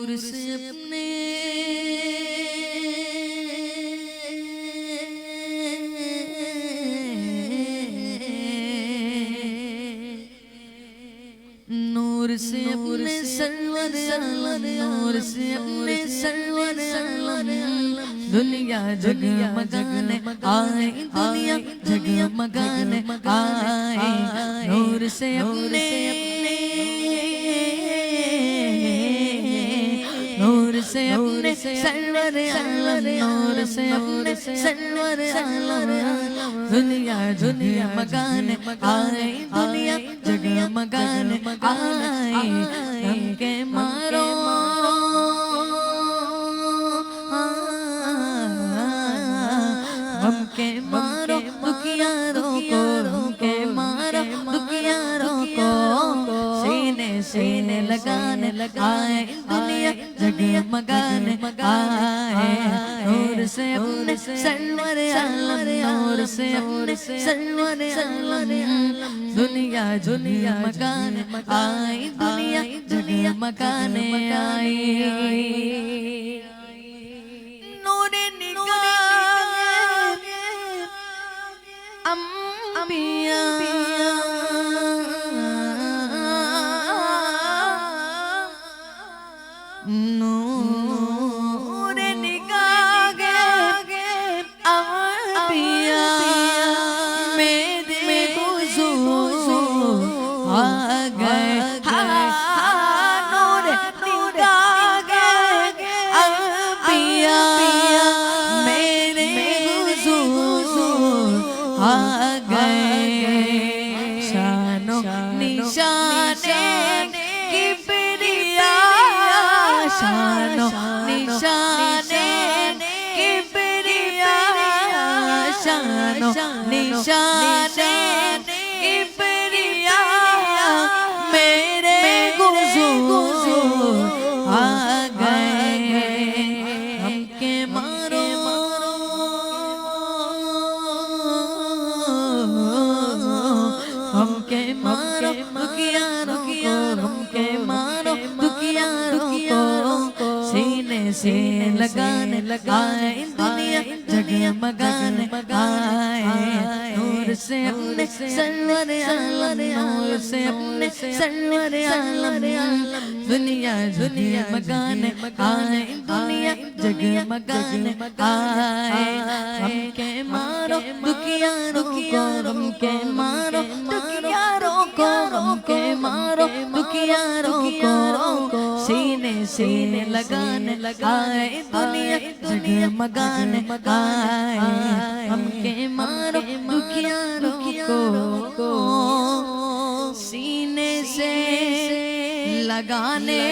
नूर से अपने नूर से अपने सरवर आलम नूर से अपने सरवर आलम दुनिया जगमगाने आए दुनिया जगमगाने आए नूर से अपने नूर से अपने सरवर आलम नूर से अपने सरवर आलम दुनिया जगमगाने आए दुनिया जगमगाने आए हम के मारो हम के मारो दुखियारों को हम के मारो दुखियारों को सीने सीने लगाने आए दुनिया जगमगाने आए नूर से अपने सरवर आलम नूर से अपने सरवर आलम दुनिया जगमगाने आई दुनिया जगमगाने आई नूरे निगाह अंबिया नूरे निगाह अंबिया मेरे हुजूर आ गए नूरे निगाह अंबिया मेरे हुजूर आ गए शानो निशाने किबरिया शानो निशाने किबरिया शानो निशाने किबरिया मेरे हुजूर आ गए हमके मारो हमके मारो दुखियारों को हमके मारो दुखियारों को सीने से लगाने आए दुनिया जगमगाने आए नूर से अपने सरवर आलम नूर से अपने सरवर आलम दुनिया जगमगाने आए दुनिया जगमगाने आए हमके मारो दुखियारों को हमके मारो दुखियारों को हमके मारो दुखियारों को सीने सीने लगाने आए दुनिया जगमगाने आए हमके मारो दुखियारों को सीने से लगाने